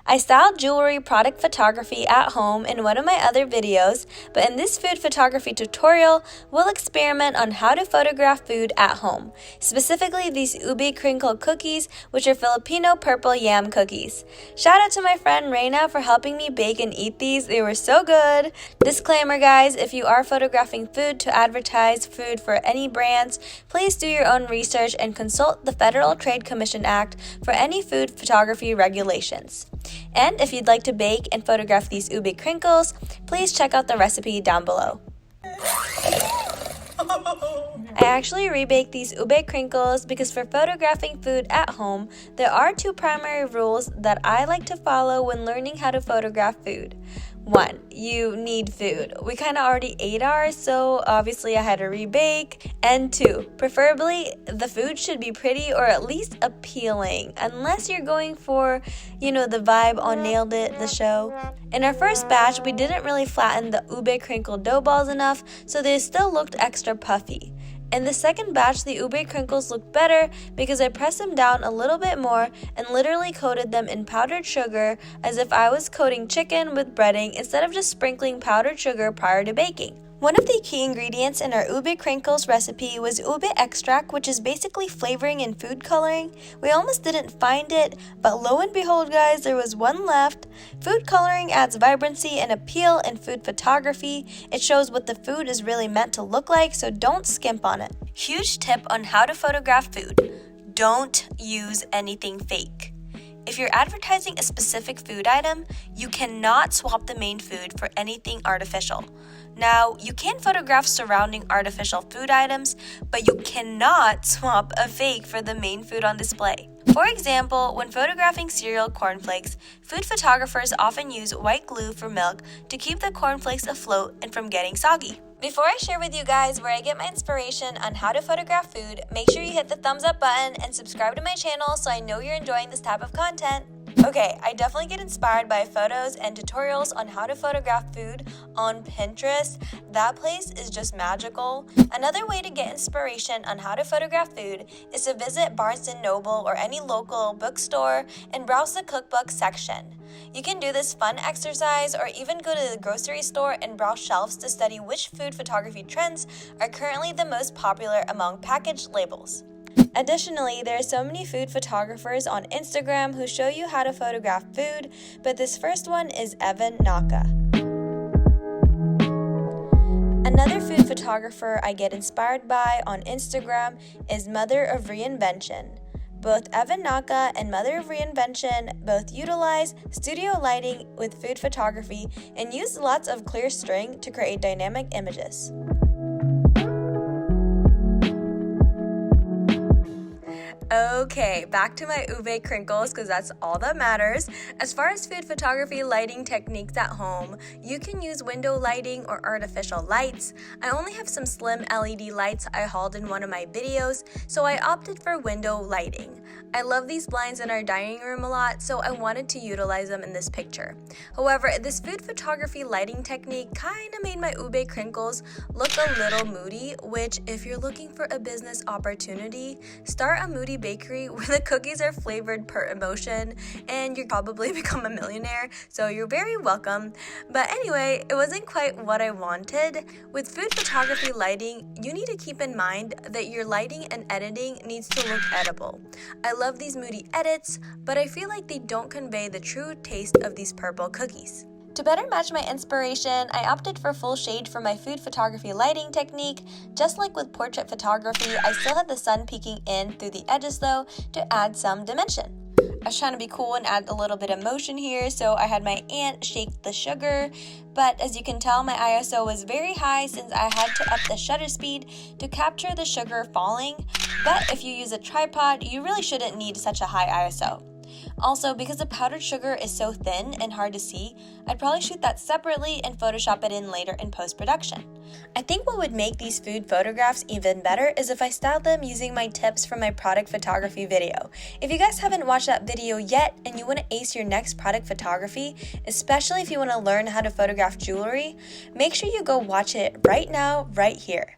I styled jewelry product photography at home in one of my other videos, but in this food photography tutorial, we'll experiment on how to photograph food at home, specifically these Ube Crinkle cookies, which are Filipino purple yam cookies. Shout out to my friend Reina for helping me bake and eat these, they were so good. Disclaimer guys, if you are photographing food to advertise food for any brands, please do your own research and consult the Federal Trade Commission Act for any food photography regulations. And if you'd like to bake and photograph these Ube Crinkles, please check out the recipe down below. I actually rebake these Ube Crinkles because for photographing food at home, there are two primary rules that I like to follow when learning how to photograph food. 1. You need food. We kind of already ate ours, so obviously I had to rebake. And 2. Preferably, the food should be pretty or at least appealing, unless you're going for, the vibe on Nailed It, the show. In our first batch, we didn't really flatten the Ube Crinkle dough balls enough, so they still looked extra puffy. In the second batch, the Ube Crinkles looked better because I pressed them down a little bit more and literally coated them in powdered sugar as if I was coating chicken with breading instead of just sprinkling powdered sugar prior to baking. One of the key ingredients in our Ube Crinkles recipe was ube extract, which is basically flavoring and food coloring. We almost didn't find it, but lo and behold guys, there was one left. Food coloring adds vibrancy and appeal in food photography. It shows what the food is really meant to look like, so don't skimp on it. Huge tip on how to photograph food: don't use anything fake. If you're advertising a specific food item, you cannot swap the main food for anything artificial. Now, you can photograph surrounding artificial food items, but you cannot swap a fake for the main food on display. For example, when photographing cereal cornflakes, food photographers often use white glue for milk to keep the cornflakes afloat and from getting soggy. Before I share with you guys where I get my inspiration on how to photograph food, make sure you hit the thumbs up button and subscribe to my channel so I know you're enjoying this type of content. Okay, I definitely get inspired by photos and tutorials on how to photograph food on Pinterest. That place is just magical. Another way to get inspiration on how to photograph food is to visit Barnes & Noble or any local bookstore and browse the cookbook section. You can do this fun exercise or even go to the grocery store and browse shelves to study which food photography trends are currently the most popular among packaged labels. Additionally, there are so many food photographers on Instagram who show you how to photograph food, but this first one is Evan Naka. Another food photographer I get inspired by on Instagram is Mother of Reinvention. Both Evan Naka and Mother of Reinvention both utilize studio lighting with food photography and use lots of clear string to create dynamic images. Okay, back to my Ube Crinkles because that's all that matters. As far as food photography lighting techniques at home, you can use window lighting or artificial lights. I only have some slim LED lights I hauled in one of my videos, so I opted for window lighting. I love these blinds in our dining room a lot, so I wanted to utilize them in this picture. However, this food photography lighting technique kind of made my Ube Crinkles look a little moody, which if you're looking for a business opportunity, start a Moody bakery where the cookies are flavored per emotion and you probably become a millionaire, so you're very welcome. But anyway, it wasn't quite what I wanted. With food photography lighting, you need to keep in mind that your lighting and editing needs to look edible. I love these moody edits, but I feel like they don't convey the true taste of these purple cookies. To better match my inspiration, I opted for full shade for my food photography lighting technique. Just like with portrait photography, I still had the sun peeking in through the edges though to add some dimension. I was trying to be cool and add a little bit of motion here, so I had my aunt shake the sugar, but as you can tell, my ISO was very high since I had to up the shutter speed to capture the sugar falling, but if you use a tripod, you really shouldn't need such a high ISO. Also, because the powdered sugar is so thin and hard to see, I'd probably shoot that separately and Photoshop it in later in post-production. I think what would make these food photographs even better is if I styled them using my tips from my product photography video. If you guys haven't watched that video yet and you want to ace your next product photography, especially if you want to learn how to photograph jewelry, make sure you go watch it right now, right here.